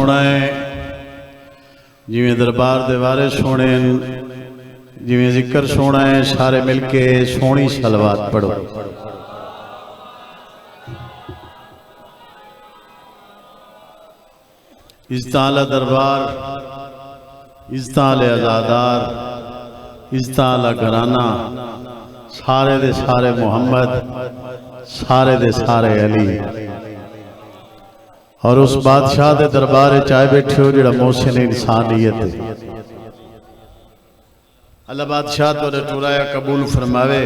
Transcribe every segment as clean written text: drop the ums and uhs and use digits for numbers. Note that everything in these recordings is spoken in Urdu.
سونا ہے جویں دربار دے وارث سونے جویں ذکر سونا ہے سارے مل کے سونی صلوات پڑھو عزتال دربار عزتال عزادار عزتال گھرانہ سارے دے سارے محمد سارے دے سارے علی اور اس بادشاہ دے دربار چائے بیٹھے ہو جڑا محسن انسانیت ہے اللہ بادشاہ تو ٹورایا قبول فرماوے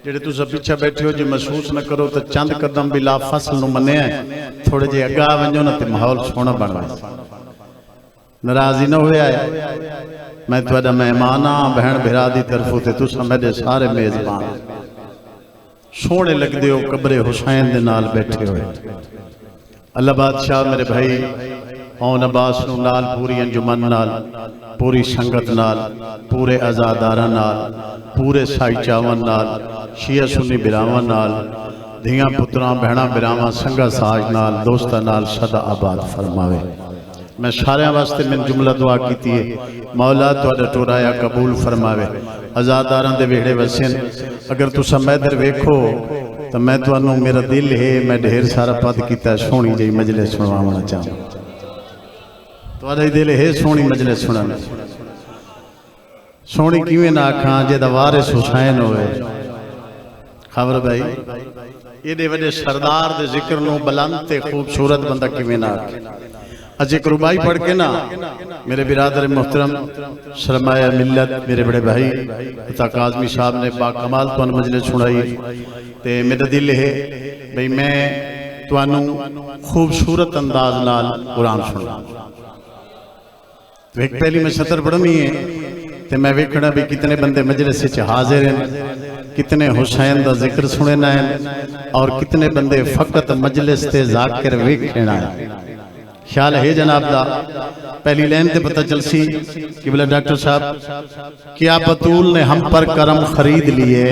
جڑے تو سب پیچھے بیٹھے ہو جو محسوس نہ کرو تو چند قدم بھی لا فصل نو منے ہیں تھوڑے جے اگا ونجو نہ تے ماحول سونا بنوا ناراضی نہ ہویا ہے میں تہاڈا مہمان ہاں بہن بھرا دی طرفوں تے تساں میرے سارے میزبان سونے لگ دیو قبر حسین دے نال بیٹھے ہوئے اللہ بادشاہ میرے بھائی اون عباس نو نال پوری انجمن نال پوری سنگت نال پورے عزاداراں نال پورے سائی چاون نال شیعہ سنی براواں نال دھیاں پتراں بہناں براواں سنگا ساج نال دوستاں نال سدا آباد فرماوے میں سارے واسطے من جملہ دعا کیتی ہے مولا تہاڈا ٹورایا قبول فرماوے عزاداراں دے ویڑے وسین اگر تساں میدر ویکھو تو میں تانوں میرا دل ہے میں ڈھیر سارا پد کیتا سونی جی مجلس سنوانا چاہوں تہاڈا دل ہے سونی مجلس سنانا سونی کیویں نہ آکھاں جے دا وارث حسین ہوئے خبر بھائی ایڈے وڈے سردار دے ذکر نو بلند تے خوبصورت بندہ کیویں نہ آکھے ذکر ربائی پڑھ کے نا میرے برادر محترم سرمایہ ملت میرے بڑے بھائی عطا کاظمی صاحب نے باکمال تو مجلس سنائی تے میرا دل ہے بھئی میں توانوں خوبصورت انداز نال قرآن سنا تو ایک پہلی میں سطر پڑھنی ہے تے میں ویکھنا بھی کتنے بندے مجلس سے حاضر ہیں کتنے حسین دا ذکر سننا ہے اور کتنے بندے فقط مجلس تے ذاکر ویکھنا ہے خیال ہے جناب دا پہلی لین تے پتہ چل سی کہ بلے ڈاکٹر صاحب کیا بطول نے ہم پر کرم خرید لیے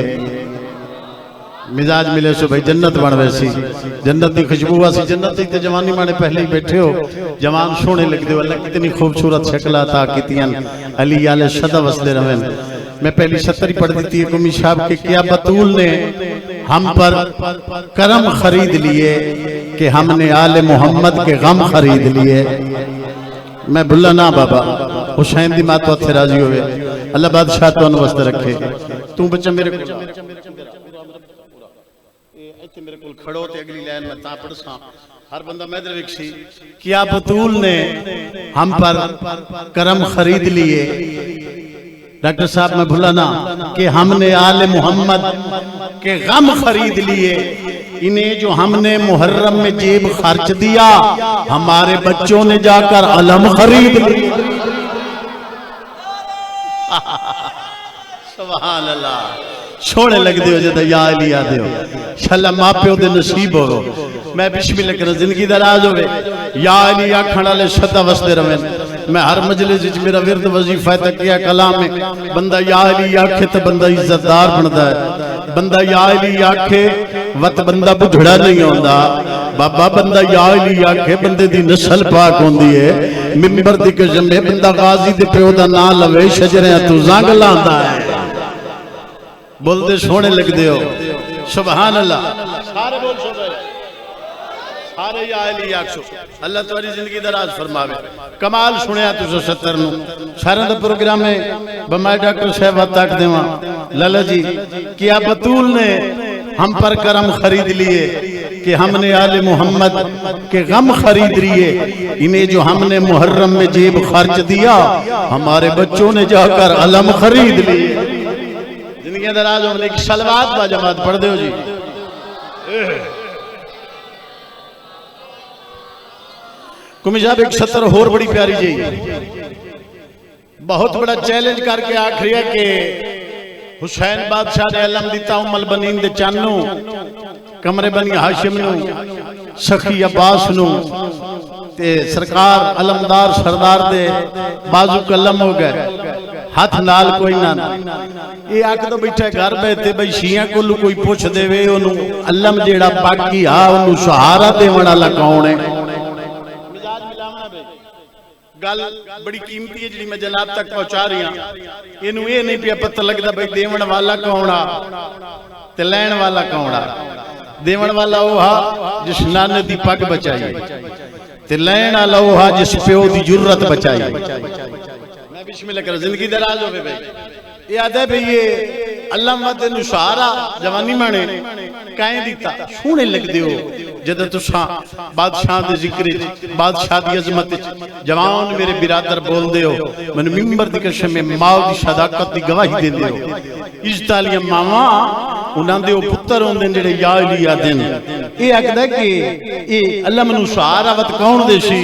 مزاج ملے سو بھائی جنت بن ویسی جنت دی خوشبو واسی جنت دی جوانی مانے پہلے ہی بیٹھے ہو جوان سونے لگ دے اللہ کتنی خوبصورت شکلہ تھا کتیاں علی آلے شدہ وصلے روین میں پہلی سطری پڑھ دیتی ہے کمی صاحب کہ کیا بطول نے ہم پر کرم خرید لیے کہ ہم نے آل محمد کے غم خرید لیے میں بھلا نا بابا حسین دی ماں تو اتھے راضی ہوئے اللہ بادشاہ تو انوست رکھے تو بچہ میرے کل کھڑو تے اگلی لائن میں تا پڑھ ساں ہر بندہ میں در وکسی کیا بطول نے ہم پر کرم خرید لیے ڈاکٹر صاحب میں بھلا نا کہ ہم نے آل محمد کے غم خرید لیے انہیں جو ہم نے محرم میں جیب خرچ دیا ہمارے بچوں نے جا کر علم خرید لیے سبحان اللہ چھوڑے لگ دیو جدہ یا علی آدھے ہو شاللہ ماں پیو دے نصیب ہو میں بسم اللہ کرنا زندگی دراز ہوئے یا علی آکھڑا لے شدہ وسدے روین میں ہر مجلس جس میرا ورد وظیفہ تک کیا کلام میں بندہ یا علی آکھے تو بندہ عزتدار بندا ہے بندہ یا علی آکھے وقت بندہ بجھڑا نہیں ہوندہ بابا بندہ یا علی آکھے بندے دی نسل پاک ہوندی ہے ممبر دی کشم میں بندہ غازی دے پیو دا نا لوے شجریں تو زنگ لاندہ ہے بول دے سونے لگ دے ہو سبحان اللہ سارے بول سو گئے سارے یا علی آکھو اللہ تمہاری زندگی دراز فرماوے کمال سنیا تو سو ستر نو سارے دا پروگرام میں بمائے ڈاکٹر صاحب تاک دیواں لالا جی کیا بطول نے ہم پر کرم خرید لیے کہ ہم نے آل محمد کے غم خرید لیے انہیں جو ہم نے محرم میں جیب خرچ دیا ہمارے بچوں نے جا کر علم خرید لیے زندگی دراز ہم نے ایک شلوات با جماعت پڑھ دے ہو جی کمی صاحب ایک سطر اور بڑی پیاری جی بہت بڑا چیلنج کر کے آخری ہے کہ حسین بادشاہ نے علم دیتا البنین دے چانو کمرے بنی ہاشم نو سخی عباس نو تے سرکار علمدار سردار دے بازو کلم ہو گئے ہاتھ نال کوئی نہ یہ آکھ تو بیٹھے گھر بیٹھے بھئی شیعہ کو لو کوئی پوچھ دے وے انہوں علم جیڑا باقی ہاں انہوں سہارا دے وڑا لکھونے گل بڑی قیمتی ہے جڑی میں جناب تک پہنچا رہی ہوں اینو یہ نہیں پیا پتہ لگدا بھئی دیون والا کونڑا تے لین والا کونڑا دیون والا وہ ہا جس نانے دی پگ بچائی تے لین والا وہ ہا جس پیو دی جرت بچائی میں بسم اللہ کر زندگی دراز ہوے بھئی یاد ہے بھئی یہ اللہ مدد نشارہ جوانی مانے کائیں دیتا سونے لگ دیو جدہ تساں بادشاہ دے ذکر بادشاہ دی عظمت جوان میرے برادر بول دیو من ممبر دی قسم میں ماں دی صداقت دی گواہی دے دیو اجتالیہ ماما انہاں دے پتر ہوندے جڑے یا علیہ دین اے آکھدا کہ اے اللہ منو سہارا وت کون دے سی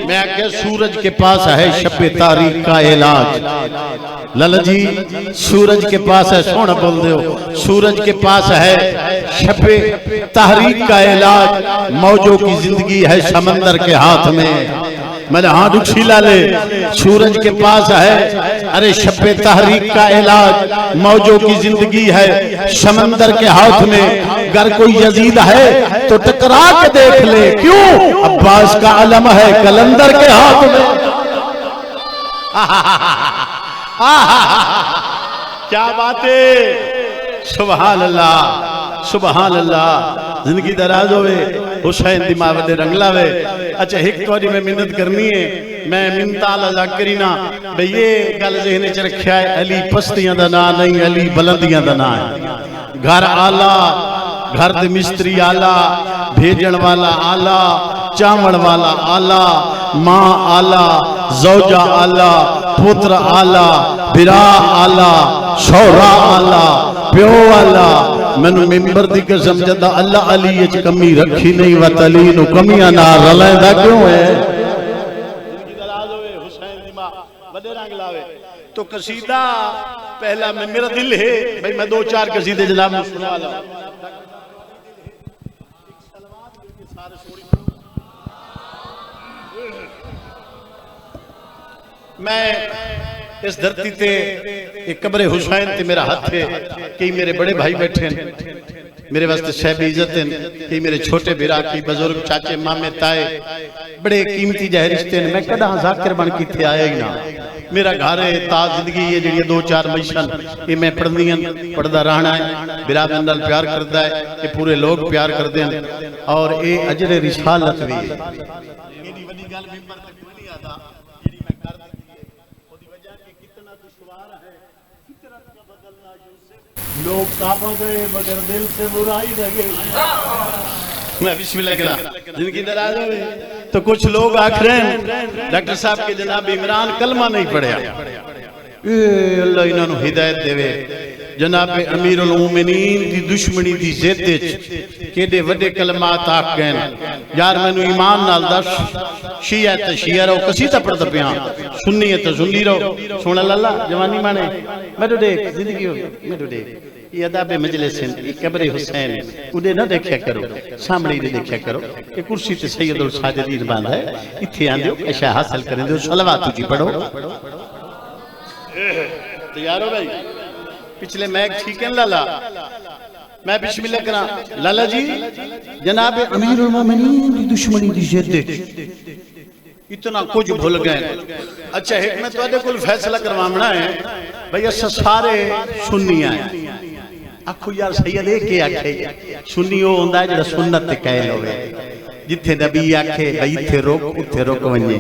میں آکھیا سورج کے پاس ہے شب تاریک کا علاج لالا جی سورج کے پاس ہے سونا بول دیو سورج کے پاس ہے شب تحریک کا علاج موجوں کی زندگی ہے سمندر کے ہاتھ میں میں نے ہاتھ اٹھی لالے سورج کے پاس ہے ارے شب تحریک کا علاج موجوں کی زندگی ہے سمندر کے ہاتھ میں گر کوئی یزید ہے تو ٹکرا کے دیکھ لے کیوں عباس کا علم ہے کلندر کے ہاتھ میں کیا بات ہے سبحان اللہ سبحان اللہ زندگی دراز ہوئے حسین دی ماں وڈے رنگ لاوے اچھا ایک توڑی میں منت کرنی ہے میں منتا لذا کرینا بھئی یہ گل ذہنے چ رکھیا ہے علی پستیاں دا نا نہیں علی بلندیاں دا نا ہے گھر آلہ گھر دے مستری آلہ بھیجن والا آلہ چاول والا آلہ ماں آلہ زوجہ آلہ پتر آلہ برا آلہ شورا آلہ پیو آلہ میں ممبر دی قسم جدہ اللہ علی اچھ کمی رکھی نہیں وط علی نو کمیاں نہ رلائیں دا کیوں ہے تو قصیدہ پہلا میں میرا دل ہے بھئی میں دو چار قصیدے جناب میں سنا والا میں اس دھرتی تے ایک قبر حسین تے میرا ہاتھ ہے کئی میرے بڑے بھائی بیٹھے ہیں میرے واسطے صاحب عزت ہیں کئی میرے چھوٹے بھرا کی بزرگ چاچے مامے تائے بڑے قیمتی جہے رشتے ہیں میں کدھا ذاکر بن کی تھے آئے گی نا میرا گھر ہے تا زندگی یہ جڑی دو چار مشن یہ میں پڑھنی ہیں پڑھدا رہنا ہے بھرا بندل پیار کردا ہے یہ پورے لوگ پیار کردے ہیں اور یہ اجر رسالت بھی ہے یہ بڑی گل ممبر تک نہیں آتا جڑی میں کر دیتی ہے او دی وجہ کہ کتنا دشوار ہے فطرت کا بدلنا یوسف لوگ کعبہ گئے مگر دل سے برائی رہ گئی میں بسم اللہ کرا زندگی دراز ہوئے تو کچھ لوگ آکھ رہے ہیں ڈاکٹر صاحب کے جناب عمران کلمہ نہیں پڑھیا اللہ انہوں نے ہدایت دے وے جناب امیر المومنین دی دشمنی دی زیدے کہ دے وڈے کلمات آکھ گئے یار میں نے ایمان نال دس شیعہ تے شیعہ رہو قصیدہ پڑھتا پیاں سنی ہے تے سنی رہو سونا اللہ جوانی مانے میں تو دیکھ زندگی ہو میں تو دیکھ یہ عذاب مجلس ہیں یہ قبر حسین انہیں نہ دیکھیا کرو سامنے ہی دیکھیا کرو کہ کرسی تے سید الساجدین باندھا ہے اتھے آن دیو اشیاء حاصل کریں دیو صلوات تجھی پڑھو تیار ہو بھائی پچھلے میں ایک ٹھیکن لالا میں بسم اللہ کرا لالا جی جناب امیر المومنین دی دشمنی دی جدے اتنا کچھ بھول گئے اچھا ایک میں تو آدھے کل فیصلہ کروامنا ہے بھئی ایسا سارے سنی آئے آکھو یار سید ایک کے آکھے سنی ہو ہوندہ ہے جڑا سنت تے قائل ہوئے جتھے نبی آکھے بھئی اتھے روک اتھے روک ونجے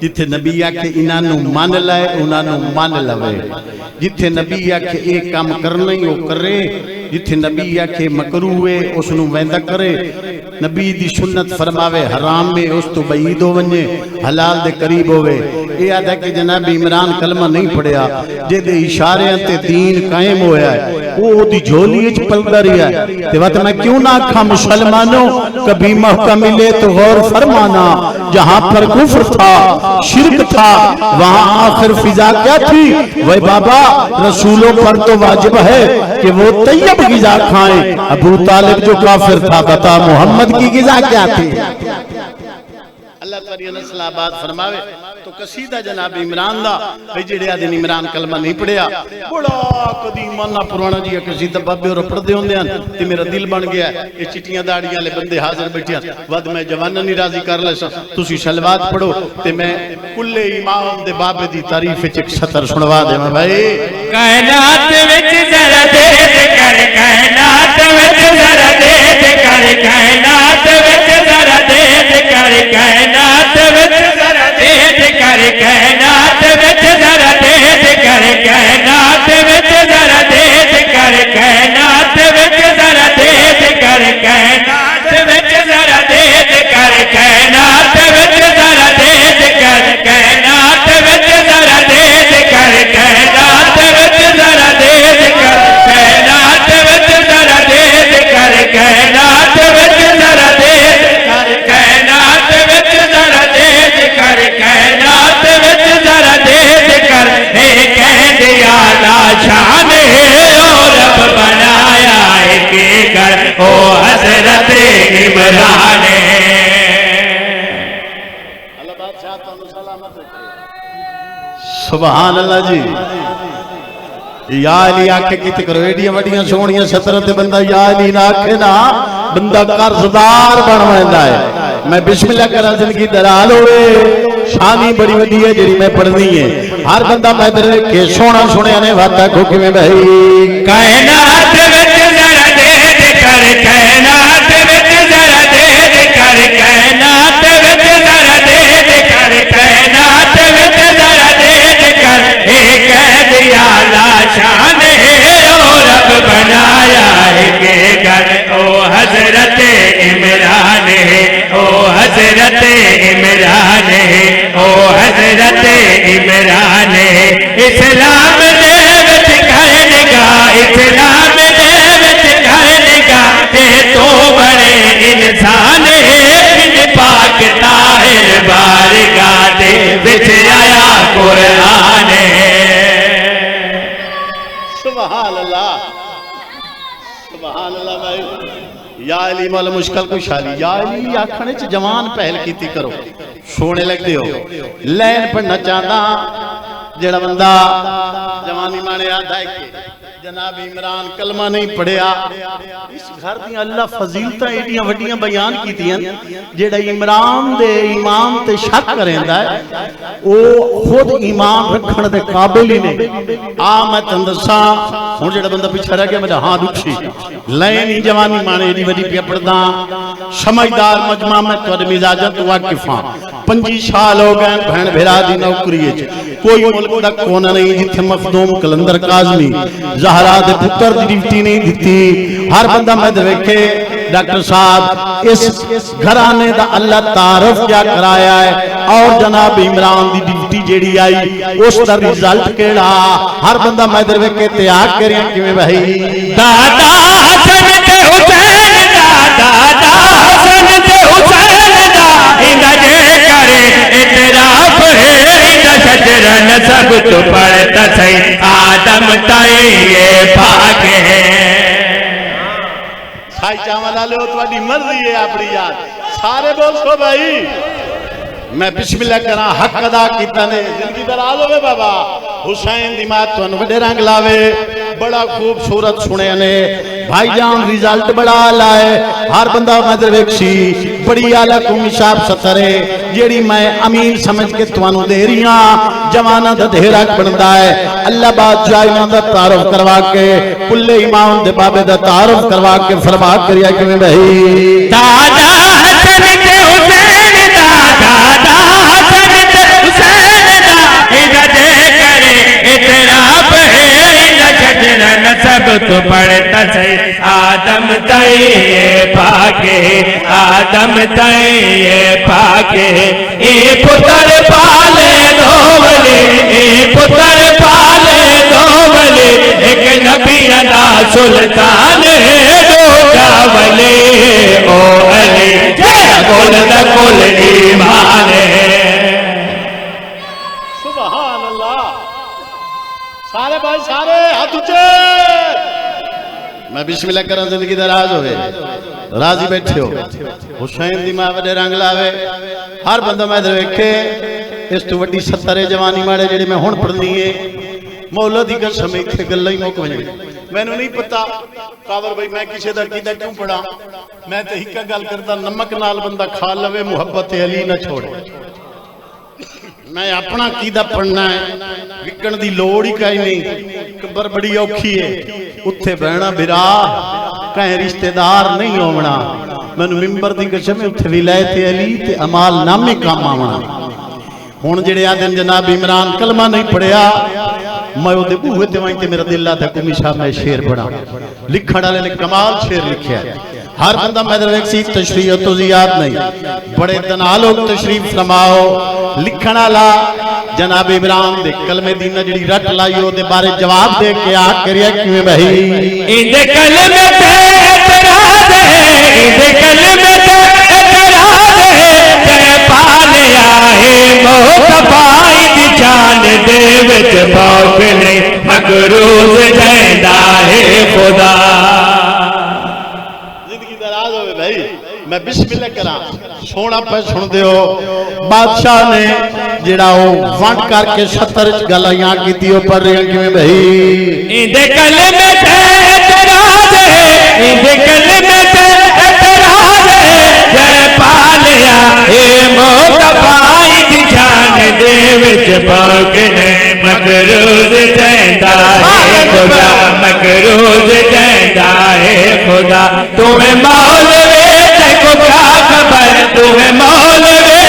جتھے نبی آکھے انہوں مان لائے انہوں مان لوے جتھے نبی آکھے ایک کام کرنا ہی وہ کرے جتھے نبی آکھے مکروے اس نو ویندہ کرے نبی دی سنت فرماوے حرام میں اس تو بعید ہو ونجے حلال دے قریب ہوئے یہ یاد ہے کہ جناب عمران کلمہ نہیں پڑھیا جے دے اشارے تے دین قائم ہویا ہے وہ دی جھولی اچ پلدا رہیا ہے تے وقت میں کیوں نہ کھا مسلمانوں کبھی موقع ملے تو غور فرمانا جہاں پر کفر تھا شرک تھا وہاں آخر فضا کیا تھی وہ بابا رسولوں پر تو واجب ہے کہ وہ طیب غذا کھائیں ابو طالب جو کافر تھا بتا محمد کی غذا کیا تھی اللہ ساری نسل آباد فرماوے تو قصیدہ جناب عمران دا بھئی جڑے آدھے عمران کلمہ نہیں پڑھیا بڑا قدیم نہ پرانا جی قصیدہ بابے اور پڑھ دے ہوندے ہیں تے میرا دل بن گیا ہے یہ چٹیاں داڑیاں لے بندے حاضر بیٹھے ہیں ود میں جوانا نہیں راضی کر لے سا تسی شلوات پڑھو تے میں کل امام دے بابے دی تعریف وچ ایک سطر سنوا دے میں بھائی کائنات وچ ذرا دے کر کائنات وچ ذرا دے کر کائنات وچ ذرا دے کر کائنات وچ ذرا دے کر کائنات وچ ذرا دے کر کائنات وچ ذرا دے کر کائنات وچ ذرا دے کر کائنات وچ ذرا دے کر کائنات وچ ذرا دے کر کائنات وچ ذرا دے کر کائنات وچ ذرا دے کر کائنات وچ ذرا دے کر کائنات وچ ذرا دے کر کائنات وچ ذرا دے کر کائنات وچ ذرا دے کر اے کہندے اعلی شان ہے او رب بنایا ہے کہ کر او حضرت عمران اللہ بادشاہ تو سلامت رکھے سبحان اللہ جی یا علی آکھے کیتے کرو ایڈیاں وڈیاں سونیاں سترہ تے بندہ یا علی نہ آکھے نا بندہ قرضدار بن ویندا ہے میں بسم اللہ کرا زندگی درال ہوئے شانی بڑی وڈی ہے جڑی میں پڑھنی ہے ہر بندہ میں در کے سونا سنیا نے واتا کو کیویں بھائی کائنات وچ ذرا دے کر کائنات وچ ذرا دے کر کائنات وچ ذرا دے کر کائنات وچ ذرا دے کر اے قید اعلی شان ہے او رب بنایا ہے کہ گھر او حضرت عمران ہے او حضرت عمران ہے او حضرت عمران ہے اسلام دے وچ کرنے گا اسلام دے وچ کرنے گا تے تو بڑے انسان ہے بن پاک طاہر بارگاہ دے وچ آیا قرآن ہے سبحان اللہ سبحان اللہ بھائی یا علی مولا مشکل کو شالی یا علی آکھنے چ جوان پہل کیتی کرو سونے لگ دے ہو لین پڑھنا چاہتا جڑا بندہ جوانی مانے آدھا ہے کہ جناب عمران کلمہ نہیں پڑھیا اس گھر دی اللہ فضیلتاں ایڈیاں وڈیاں بیان کیتی ہیں جڑا عمران دے ایمان تے شک کریندا ہے او خود ایمان رکھن دے قابل ہی نہیں میں تن دساں ہن جڑا بندہ پیچھے رہ گیا میرا ہاں دکھی لین جوانی مانے ایڈی وڈی پیا پڑھدا سمجھدار مجمع میں تواڈے مزاجاں تو واقف ہاں 25 سال ہو گئے بہن بھرا دی نوکری وچ کوئی ملک دا کونا نہیں جتھے مخدوم کلندر کاظمی زہرا دے پتر دی ڈیوٹی نہیں دتی ہر بندہ میں ویکھے ڈاکٹر صاحب اس گھرانے دا اللہ تعارف کیا کرایا ہے اور جناب عمران دی ڈیوٹی جیڑی آئی اس دا رزلٹ کیڑا ہر بندہ میں ویکھے تیاگ کریا کیویں بھائی دادا حسن تے حسین دادا حسن تے حسین دا اندا جے کرے اعتراف ہے اندا شجر نسب تو پڑھتا سی آدم تائیں یہ پاک ہے سائی چاول والے ہو تواڈی مرضی ہے اپنی یاد سارے بول سو بھائی میں بسم اللہ کرا حق ادا کیتا نے زندگی دراز ہوے بابا حسین دی مات تو وڈے رنگ لاوے بڑا خوبصورت سنے نے بھائی جان رزلٹ بڑا لائے ہر بندہ مدر ویکسی بڑی اعلی قومی صاحب سترے جیڑی میں امین سمجھ کے توانو دے رہی ہاں جوانا دا دھیرا بندا ہے اللہ بادشاہ امام دا تعارف کروا کے کل امام دے بابے دا تعارف کروا کے فرما کریا کہ بھائی دادا حسن تے حسین دادا حسن تے حسین دا اندا جے کرے اعتراف ہے اندا شجر نسب تو پڑھتا سی آدم تائیں پاکے آدم تائیں پاکے اے پتر پالے دوولے اے پتر پالے دوولے ایک نبی ادا سلطان ہے دوگا ولی او علی جے بول دا کل ایمان ہے سبحان اللہ سارے بھائی سارے ہاتھ اونچے میں بسم اللہ کروں زندگی دراز ہوئے راضی بیٹھے ہو حسین دی ماں وڈے رنگ لاوے ہر بندہ میں ادھر ویکھے اس تو وڈی 70 جوانی ماڑے جڑی میں ہن پڑھنی ہے مولا دی قسم ایتھے گلاں ہی مک وجے مینوں نہیں پتا کاور بھائی میں کسے دا کیدا کیوں پڑھا میں تے ہکا گل کردا نمک نال بندہ کھا لوے محبت علی نہ چھوڑے میں اپنا کیدا پڑھنا ہے وکن دی لوڑ ہی کہیں نہیں قبر بڑی اوکھی ہے اتھے بہنا بھرا کہیں رشتہ دار نہیں ہونا مینوں ممبر دی قسم اتھے ولایت علی تے امال نامی کام آونا ہن جڑے آدن جناب عمران کلمہ نہیں پڑھیا میں وہ دے بوہے تے وہیں تے میرا دل لا تھا کمی صاحب میں شعر پڑھا لکھن والے نے کمال شعر لکھیا ہے ہر بندہ میں در ایک سی تشریح تو زیاد نہیں بڑے تنالوگ تشریف فرماؤ لکھن والا جناب عمران دے کلمے دی جڑی رٹ لائی او دے بارے جواب دے کے آ کریا کیویں بھائی ان دے کلمے تے اعتراض ہے ان دے کلمے تے اعتراض ہے تے پالیا ہے موتبائی دی جان دے وچ باق نہیں مقروض جیندا ہے خدا میں بسم اللہ کرا سونا پہ سن دیو بادشاہ نے جڑا وہ ونڈ کر کے 70 گلائیاں کی تیو پر رہے ہیں کیویں بھئی ان دے کلمے تے اعتراض ہے ان دے کلمے تے اعتراض ہے جے پالیا اے موتبائی دی جان دے وچ باق نہیں مقروض جیندا ہے خدا مقروض جیندا ہے خدا تمہیں مولوی کو کیا خبر تمہیں مولوی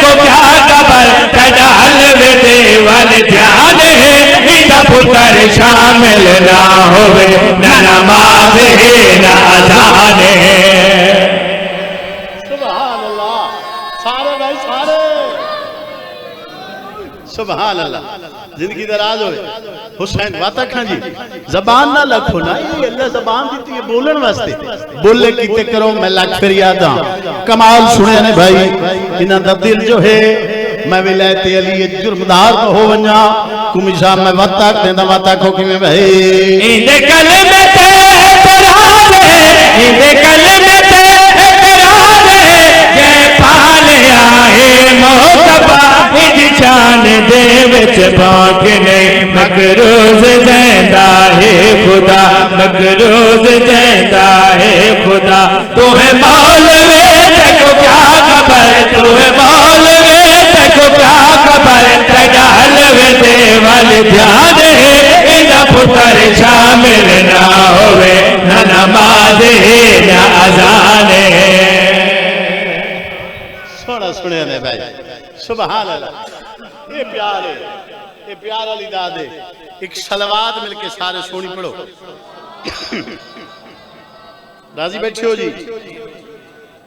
کو کیا خبر تجال دیوال دھیان ہے میرا پتر شامل نہ ہوئے نہ نماز ہے نہ اذان ہے سبحان اللہ سارے بھائی سارے سبحان اللہ زندگی دراز ہوئے حسین واتا کھاں جی زبان نہ لکھو نا یہ اللہ زبان دیتی ہے بولن واسطے بولے کیتے کرو میں لکھ پھر یادا کمال سنے نے بھائی انہاں دا دل جو ہے میں ولایت علی جرمدار ہو ونجا کمی صاحب میں واتا دیندہ واتا کھو کی میں بھائی ان دے کلمے تے اعتراض ہے ان دے کلمے تے اعتراض ہے جے پالیا ہے موتبائی دی جان دے وچ باق نہیں مقروض جیندا ہے خدا مقروض جیندا ہے خدا تمہیں مولوی کو کیا خبر تمہیں مولوی کو کیا خبر تجال دیوال دھیان ہے انہا پتر شامل نہ ہوئے نہ نماز ہے نہ اذان ہے سونا سنے نے بھائی سبحان اللہ یہ پیار ہے یہ پیار علی دادے ایک صلوات مل کے سارے سونی پڑھو راضی بیٹھے ہو جی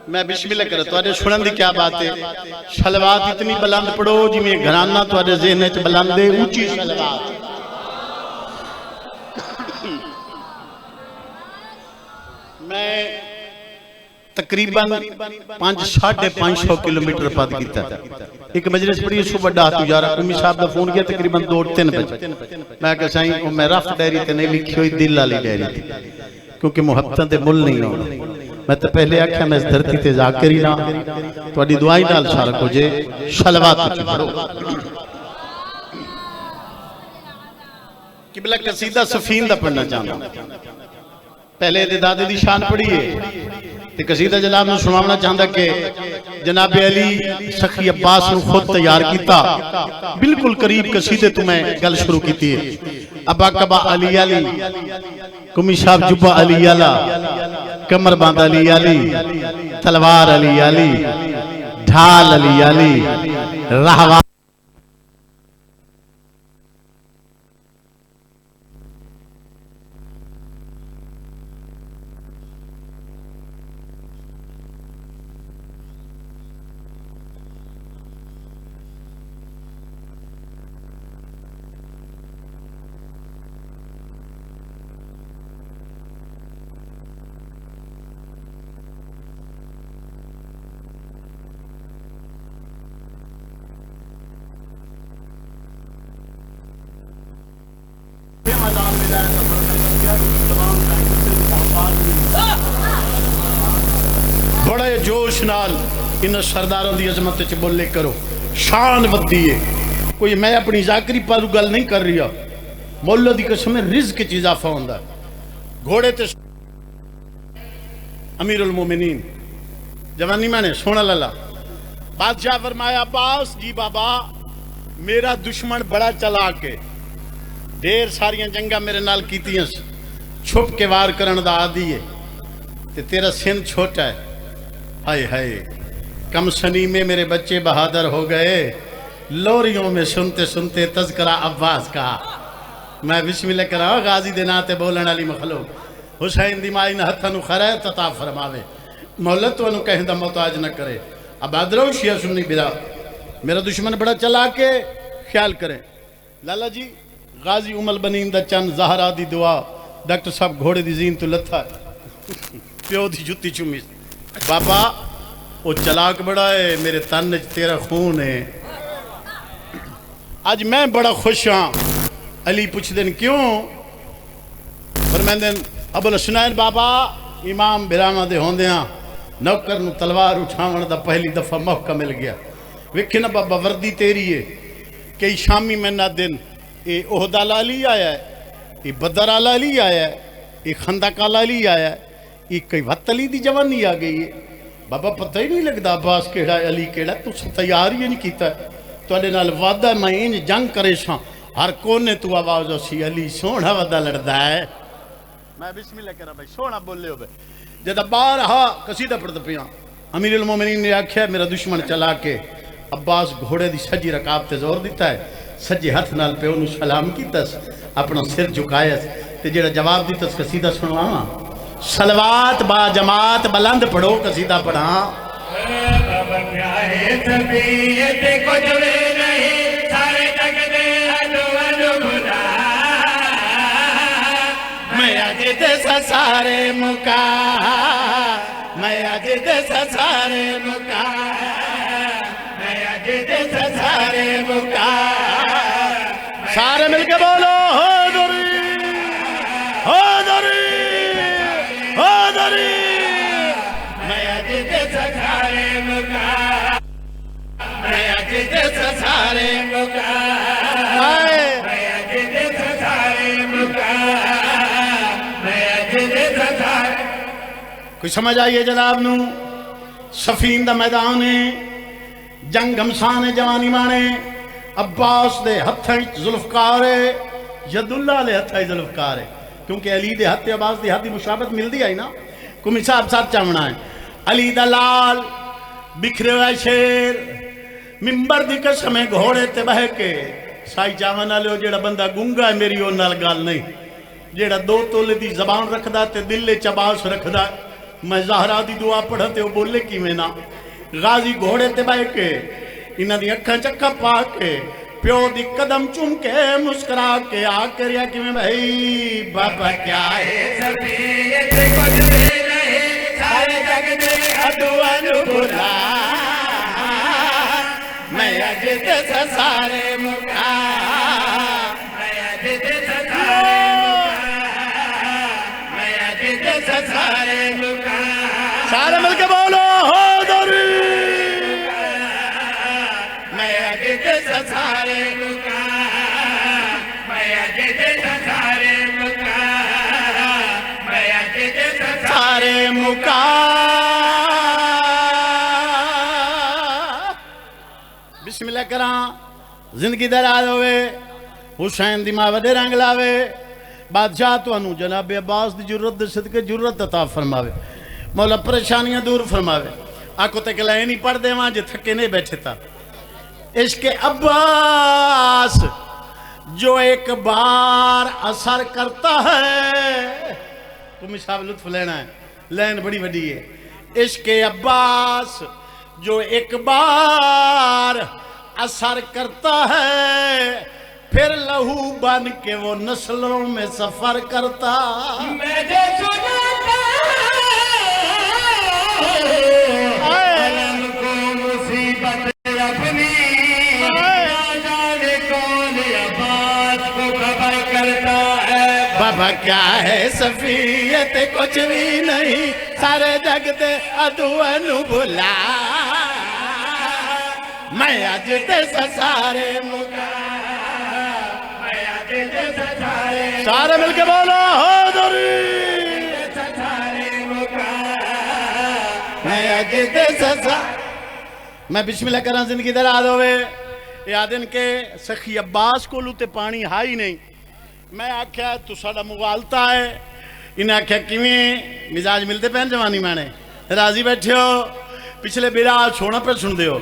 میں بسم اللہ کرتا تو آجے سنن دی کیا بات ہے صلوات اتنی بلند پڑھو جی میں گھرانہ تو آجے ذہن ہے بلند ہے اونچی صلوات میں تقریباً 500 کلومیٹر پاد کیتا ایک مجلس پڑھی صبح ڈاہ تجارہ امی صاحب دا فون کیا تقریباً 2-3 بجے میں کہا سائیں میں رف ڈیری تے نہیں لکھی ہوئی دل والی ڈیری تھی کیونکہ محبتاں تے مل نہیں ہونا میں تو پہلے آکھیا میں اس دھرتی تے ذاکر ہی نہ تو اڈی دعائی نال شارک ہو جے صلوات کچھ پڑھو قبلہ قصیدہ سفین دا پڑھنا چاہتا پہلے دادے دی شان پڑھی ہے تے قصیدہ جناب نے سنوانا چاہتا کہ جناب علی سخی عباس نے خود تیار کیتا بالکل قریب قصیدے تمہیں گل شروع کیتی ہے ابا کبا علی علی کمی صاحب جبا علی علی کمر باندھ علی علی تلوار علی علی ڈھال علی علی رہوار تھوڑا جہا جوش نال ان سرداروں دی عظمت وچ بولے کرو، شان ودی ہے. کوئی میں اپنی ذاکری پالو گل نہیں کر رہا، مولا دی قسم رزق وچ اضافہ ہوندا. گھوڑے تے امیر المومنین جوانی میں نے سونا لالا بادشاہ فرمایا عباس جی بابا میرا دشمن بڑا چلاک ہے، ڈیر ساریاں جنگاں میرے نال کیتیاں، چھپ کے وار کرن دا عادی ہے، تے تیرا سن چھوٹا ہے. ہائے ہائے کم سنی میں میرے بچے بہادر ہو گئے، لوریوں میں سنتے سنتے تذکرہ عباس کا. میں بسم اللہ کرا غازی دے ناتے بولن علی مخلوق حسین دی مائی نہ ہتھاں نو خیرات عطا فرماوے، مولا تو انو کہیں دا محتاج نہ کرے. اب ادرو شیعہ سنی برا میرا دشمن بڑا چلا کے خیال کریں. لالا جی غازی ام البنین دا چند زہرا دی دعا ڈاکٹر صاحب گھوڑے دی زین تو لتھا پیو دی جتی چومی. بابا وہ چلاک بڑا ہے، میرے تن وچ تیرا خون ہے. آج میں بڑا خوش ہاں. علی پوچھ دین کیوں؟ فرمائندین ابو الحسنین بابا امام براما دے ہوندیاں نوکر نو تلوار اٹھاون دا پہلی دفعہ موقع مل گیا. ویکھے نا بابا وردی تیری ہے، کئی شامی میں نہ دن اے عہدہ لالی آیا ہے، اے بدر لالی آیا ہے، اے خندق لالی آیا ہے، اے کئی وقت علی دی جوانی آ گئی ہے. بابا پتہ ہی نہیں لگدا عباس کیڑا ہے علی کیڑا، تو تیار ہی نہیں کیتا ہے. تواڈے نال وعدہ میں انج جنگ کرے ساں ہر کونے تو آواز اسی علی سونا وعدہ لڑدا ہے. میں بسم اللہ کرا بھائی سونا بولے ہو بھائی. جد بارہا قصیدہ پڑھتا پیا امیر المومنین نے آکھیا میرا دشمن چلا کے عباس گھوڑے دی سجی رکاب تے زور دیتا ہے، سجے ہاتھ نال پیو نو سلام کیتس، اپنا سر جھکایا تے جڑا جواب دیتس قصیدہ سنواواں. صلوات با جماعت بلند پڑھو قصیدہ پڑھاں. بابا کیا ہے طبیعت کو جڑے نہیں سارے جگ دے ادو بھلا میں اج دس سارے مکا، میں اج دس سارے مکا، میں اج دس سارے مکا. سارے مل کے بولو حیدری حیدری حیدری. میں اج دس سارے مکا، میں اج دس سارے مکا، میں اج دس سارے مکا، میں اج دس سارے. کوئی سمجھ آئیے جناب نو سفین دا میدان ہے، جنگ گھمسان ہے، جوانی مانے. عباس دے ہتھاں ذوالفقار ہے، ید اللہ دے ہتھاں ذوالفقار ہے، کیونکہ علی دے ہتھ عباس دے ہتھ دی مشابہت ملدی آئی نا. کوئی حساب ساتھ چاہنا ہے. علی دا لال بکھرے ہوئے شیر ممبر دی قسم گھوڑے تے بہ کے سائی چاہنا نہ لو جیڑا بندہ گنگا ہے میری اون نال گال نہیں، جیڑا دو تولے دی زبان رکھدا تے دل چباس رکھدا. میں زہرا دی دعا پڑھتے ہو بولے کی میں نا غازی گھوڑے تے بہ کے انہاں دی اکھاں چکھا پا کے پیو دی قدم چوم کے مسکرا کے آ کریا کی میں بھائی بابا کیا ہے طبیعت کو جڑے نہیں سارے جگ دے ادو بھلا میں اج دس سارے مکا، میں اج دس سارے مکا، میں اج دس سارے مکا. سارے مل کے بولو حیدری. میں اج دس سارے مکا، میں اج دس سارے مکا، میں اج دس سارے مکا. بسم اللہ کراں زندگی دراز ہوئے، حسین دی ماں وڈے رنگ لاوے، بادشاہ تو انو جناب عباس دی جرت دے صدقے جرت عطا فرماوے، مولا پریشانیاں دور فرماوے. آنکھوں تک لائے نہیں پڑھ دے وہاں جو تھکے نہیں بیٹھے تھا. عشق عباس جو ایک بار اثر کرتا ہے. تم صاحب لطف لینا ہے، لین بڑی بڑی ہے. عشق عباس جو ایک بار اثر کرتا ہے پھر لہو بن کے وہ نسلوں میں سفر کرتا. میں جو سناتا علم کو مصیبت اپنی نہ جانے کون عباس کو خبر کرتا ہے. بابا کیا ہے سفیت کچھ بھی نہیں سارے جگ دے ادوئے نو بھلا میں اج تے سارے مکا میں اج تے سارے مل کے بولو حاضری میں اج تے میں بسم اللہ کراں زندگی دراز ہوئے یادن کے سخی عباس کو لوتے پانی ہائی نہیں میں آکھیا تو ساڑا مغالتا ہے انہیں آکھیا کیویں مزاج ملتے پہن جوانی میں نے راضی بیٹھے ہو پچھلے بیرا چھوڑا پر سن دے ہو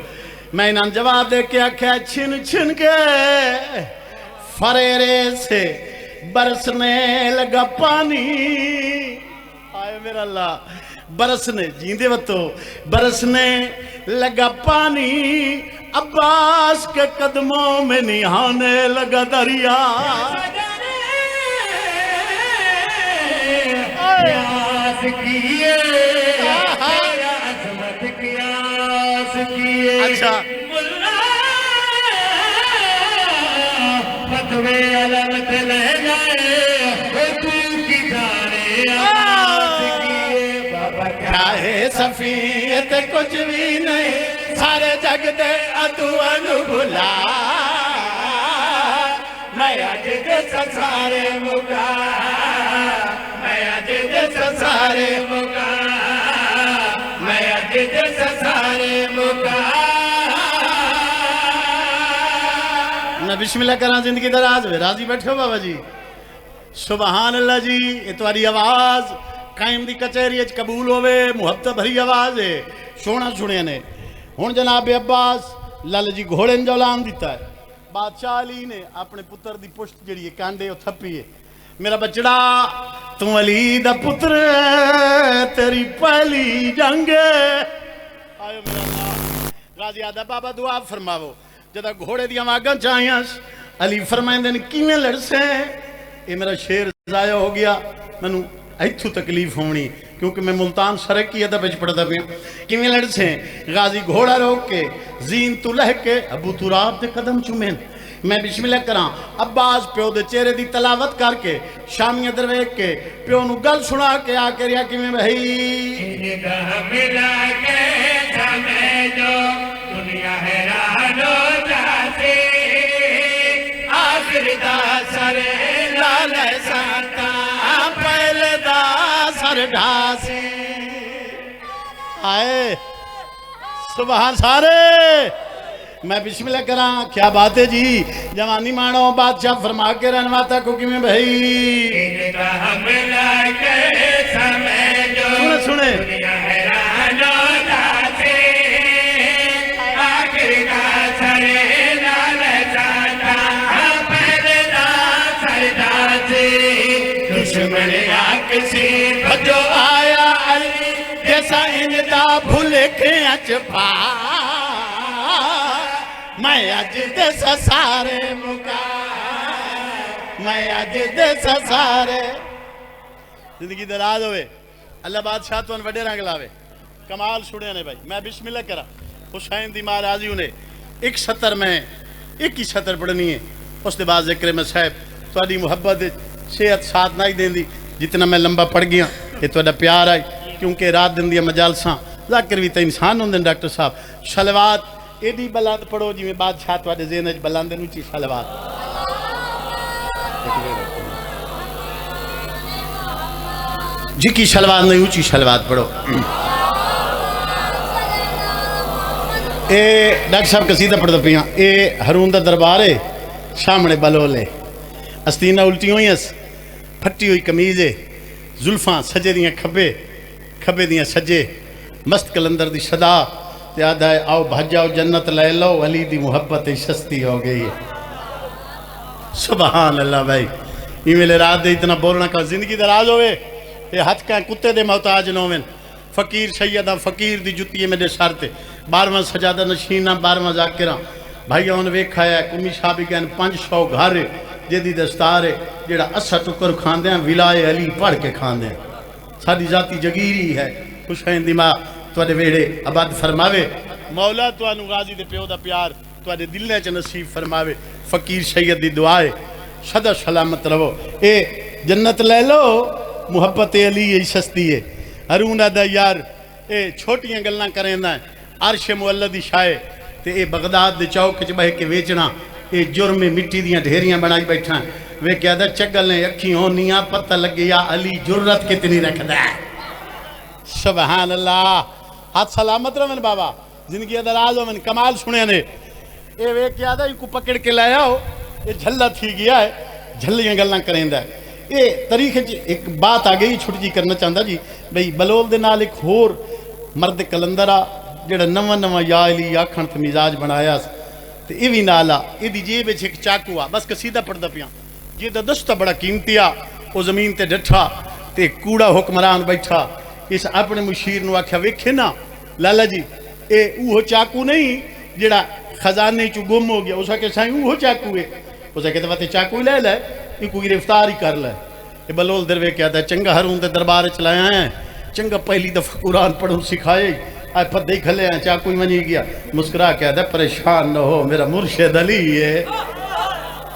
میں انہیں جواب دے کے آکھیا چھن چھن کے فریرے سے برسنے لگا پانی آئے میرا اللہ برسنے جیندے وقتو برسنے لگا پانی عباس کے قدموں میں نہانے لگا دریا قیاس کیے عظمت قیاس کیے اچھا فتوے علمت لے گئے تو کی جانے عباس کیے بابا کیا ہے سفیت کچھ بھی نہیں سارے جگ دے ادوئے نو بھلا میں اج دے سارے مکا میں اج دے سارے مکا میں اج دے سارے مکا نہ بسم اللہ کرنا زندگی دراز ہوئے راضی بیٹھے ہو بابا جی سبحان اللہ جی اتواری آواز قائم دی کچھری اچ قبول ہوئے محبت بھری آواز ہے سونا سنے نے ہون جناب عباس لال جی گھوڑے جولان دیتا ہے بادشاہ علی نے اپنے پتر دی پشت جڑی ہے کانڈے او تھپی ہے میرا بچڑا تو علی دا پتر تیری پہلی جنگ آئے میرا اللہ غازی آدھا بابا دعا فرماو جدہ گھوڑے دیا ماگاں چاہیاں علی فرمائیں دن کیویں لڑسے یہ میرا شیر ضائع ہو گیا منو ایتھو تکلیف ہونی کیونکہ میں ملتان سرک کی ادب اچ پڑھتا پیا کیویں لڑسے غازی گھوڑا روک کے زین تو لہ کے ابو تراب دے قدم چومین میں بسم اللہ کراں عباس پیو دے چہرے دی تلاوت کر کے شامیہ درویک کے پیو نو گل سنا کے آ کے ریا کیویں بھائی نگاہ ملا کے سمجھو دنیا حیران ہو جاتی آخر دا سر لال ساتا پہلے دا سر ڈھاسے آئے سبحان سارے میں بسم اللہ کراں کیا بات ہے جی جوانی مانو بادشاہ فرما کے رنواتا کو کی میں بھائی نگاہ ملا کے سمجھو سنے دنیا حیران ہو جاتی آخر دا سر لال ساتا پہلے دا سر ڈھاسے دشمن آکسی جو آیا علی جیسا اندہ بھولے کے اچ پا میں اج دے سارے مکا میں اج دے سارے زندگی دراز ہوئے اللہ بادشاہ تو ان وڈے رنگ لاوے کمال چھوڑے نے بھائی میں بسم اللہ کرا حسین دی ماں راضی انہیں ایک سطر میں ایک ہی سطر پڑھنی ہے اس دے بعد ذکر میں صاحب تھوڑی محبت صحت ساتھ نہیں دیں دی جتنا میں لمبا پڑھ گیا یہ تھوڑا پیار آئی کیونکہ رات دن دیا مجالساں ذاکر بھی تا انسان ہوں دن ڈاکٹر صاحب شلوات ایڈی بلند پڑھو جی میں بادشاہ تھوڑے ذہن اچ بلند نوچی شلوات جی کی شلوات نہیں اونچی شلوات پڑھو اے ڈاکٹر صاحب قصیدہ پڑھ دو پیاں اے ہرون دا دربارے شامنے بلولے استینہ الٹی ہوئی اس پھٹی ہوئی کمیزے زلفاں سجے دیاں کھبے دیاں سجے مست کلندر دی صدا یاد ہے آؤ بھجاؤ جنت لے لو علی دی محبت شستی ہو گئی ہے سبحان اللہ بھائی یہ میلے رات دے اتنا بولنا کا زندگی دراز ہوئے یہ ہتھ کہیں کتے دے محتاج نوین فقیر سیدہ فقیر دی جتی ہے میرے سارتے 12واں سجادہ نشینہ 12واں ذاکرہ بھائیوں نے ویکھا ہے کمی شابی کہن 500 گھر جدی دستار ہے جیڑا اسا ٹکر کھاندے ہیں ولائے علی پڑھ کے کھاندے ہیں ساری ذاتی جگیری ہے حسین دی ماں تواڈے ویڑے آباد فرماوے مولا توانو غازی دے پیو دا پیار تواڈے دل وچ نصیب فرماوے فقیر سید دی دعائے سدا سلامت رہو اے جنت لے لو محبت علی یہ سستی ہے ہرون دا یار اے چھوٹیاں گلنا کریں دا عرش مولدی شائے تے اے بغداد دے چوک چ بہ کے ویچنا اے جرم مٹی دیاں ڈھیریاں بنائی بیٹھا وے کیا دا چگل نے اکھی ہونیاں پتہ لگے یا علی جرت کتنی رکھ دا سبحان اللہ ہاتھ سلامت رو من بابا زندگی دراز ہو من کمال سنے نے اے وے کیا دا ان کو پکڑ کے لایا ہو یہ جھلا تھی گیا ہے جھلیاں گلنا کریں دا اے طریقے ایک بات آگئی چھوٹ جی کرنا چاہتا جی بھئی بلول دے نال ایک ہور مرد کلندرہ جڑا نواں یا علی آکھن تے مزاج بنایا تے ایوی نالا ای دی جیب وچ ایک چاقو آ بس قصیدہ پڑھدا پیاں جی دا دستہ بڑا قیمتی آ او زمین تے ڈٹھا تے کوڑا حکمران بیٹھا اس اپنے مشیر نو آکھیا ویکھے نا لالا جی اے اوہ چاقو نہیں جڑا خزانے چو گم ہو گیا اسا کہ سائیں اوہ چاقو ہے اسا کہتا واتے چاقو لے لے یہ کوئی گرفتار ہی کر لے یہ بلول دروے کیا تھا چنگا ہرون دے دربار چلایا ہیں چنگا پہلی دفعہ قرآن پڑھوں سکھائے آئے پتہ ہی کھلے ہیں چاقو ہی منی گیا مسکرا کیا تھا پریشان نہ ہو میرا مرشد علی ہے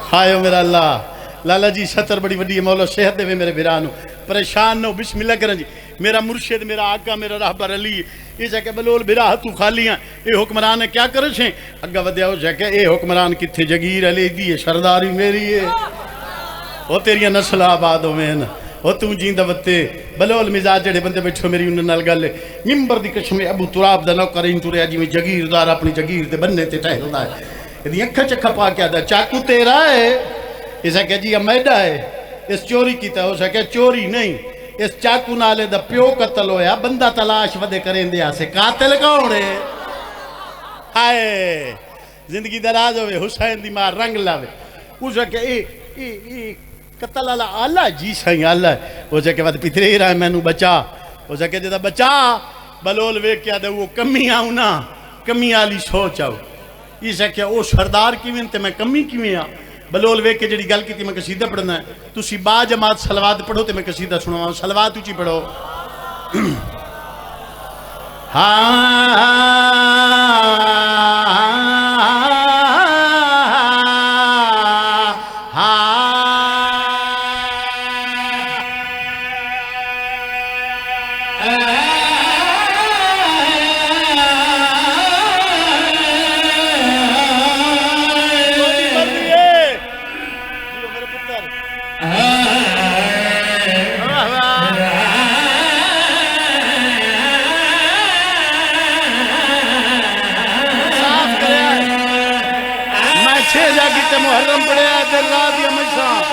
خائیو میرا اللہ لالا جی ستر بڑی وڈی مولا صحت دے میرے بھرانو پریشان نہ ہو بسم اللہ کرن جی میرا مرشد میرا آقا میرا رہبر علی یہ جا کہ بلول بھرا تو خالی ہیں اے حکمران ہے کیا کرشیں اگا ودیا ہو جا کہ اے حکمران کتھے جگیر علی دی شرداری میری ہے وہ تیریاں نسل آباد ہوئے ہیں وہ تم جیندہ وطے بلول مزاج جڑے بندے بیٹھو میری انہوں نال گلے ممبر دی کشم ابو تراب دا نو کریں تو رہا جی میں جگیر دار اپنی جگیر دے بننے تے ٹہل دا ہے یہ اکھا چکھا پا کیا دا چاکو تیرا ہے اسا کہ جی امیڈا ہے اس چوری کیتا ہے اسا کہ چوری نہیں اس چاکو نالے دا پیو قتل ہویا بندہ تلاش ودے کریں دیا سے قاتل کون ہے ہائے زندگی دراز ہوئے حسین دی ماں رنگ لاوے اسا کہ اے قتل اللہ اللہ جی سائیں اللہ وہ جا کہ وقت پترے ہی رہا ہے میں نو بچا وہ جا کہ جدا بچا بلول وے کیا دے وہ کمی آؤں نا کمی آلی سوچ آؤں یہ سا کہ او سردار کیویں تے میں کمی کیویں آ بلول وے کے جڑی گل کی تھی میں قصیدہ پڑھنا ہے تو سی با جماعت سلوات پڑھو تے میں قصیدہ سنواؤں سلوات اچھی پڑھو محرم پڑے آئے در رات یا مشاہ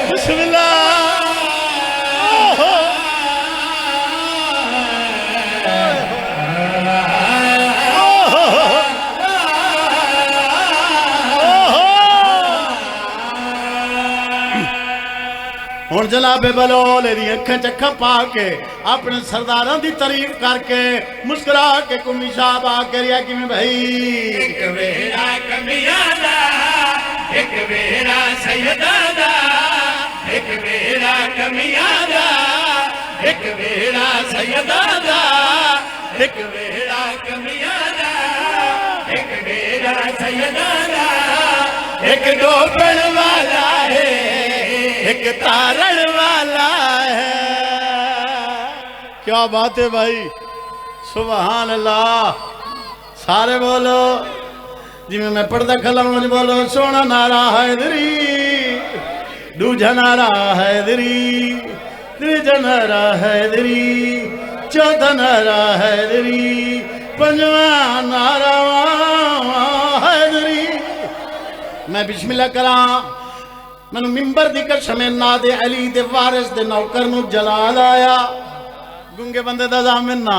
بسم اللہ ہون جناب بلول دی اکھیں چکھا پا کے اپنے سرداروں دی تعریف کر کے مسکرا کے کمی شاہ آ کے ریا کی میں بھائی ایک ویرا کمیاں دا ایک ویرا سیدہ دا ایک ویرا کمیاں دا ایک ویرا سیدہ دا ایک ویرا کمیاں دا ایک ویرا سیدہ دا ایک ڈوبن والا ہے ایک تارن والا ہے کیا بات ہے بھائی سبحان اللہ سارے بولو جی میں پردہ کھلا مجھ بولو سونا نارا حیدری دوجہ نارا حیدری تریجہ نارا حیدری چوتھا نارا حیدری پنجواں نارا حیدری میں بسم اللہ کراں میں ممبر دی قسم ناد علی دے وارث دے نوکر نو جلال آیا گنگے بندے دا زامن نا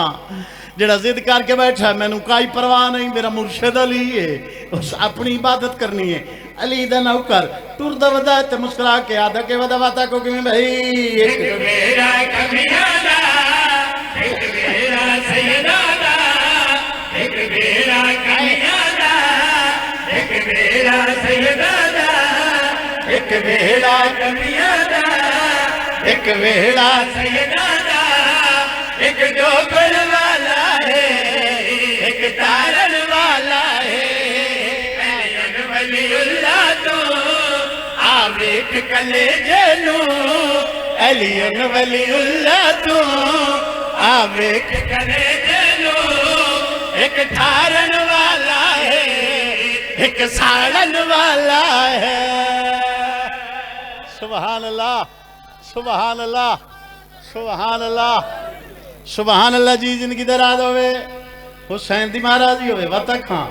جڑا ضد کر کے بیٹھا ہے مینوں کوئی پرواہ نہیں میرا مرشد علی ہے اس اپنی عبادت کرنی ہے علی دا نوکر ٹردا ودا تے مسکرا کے آدھا کے ودا واتا کو کہ بھائی ایک میرا کمیانہ ایک میرا سیدانہ ایک میرا کمیانہ ایک میرا سیدانہ ایک میرا کمیانہ ایک میرا سیدانہ ایک جو گل والا ہے ایک تارن والا ہے ولی اللہ تو آمیک کلے جنو علیون ولی اللہ تو آمیک کلے جنو ایک تارن والا ہے ایک ساڑن والا ہے سبحان اللہ سبحان اللہ سبحان اللہ سبحان اللہ جی زندگی دراز ہوئے حسین دی مہاراجی ہوئے وطا کھاں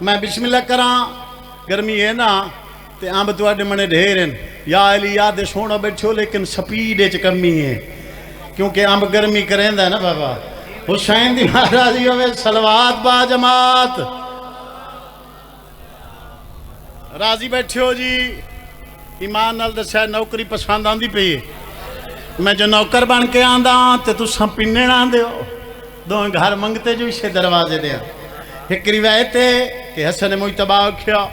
میں بسم اللہ کراں گرمی ہے نا تے آمب تو آڈے منے ڈھیرن یا علی یاد سونا بیٹھو لیکن سپیڈے چ کمی ہے کیونکہ آمب گرمی کریں دا ہے نا بابا حسین دی مہاراجی ہوئے صلوات با جماعت راضی بیٹھے ہو جی ایمان نال دسیا نوکری پسند آندی پئی میں جو نوکر بن کے آندا تے تو سب پینے نہ دے ہو دو گھر منگتے جو اسے دروازے دیا ایک روایت ہے کہ حسن مجتبہ کیا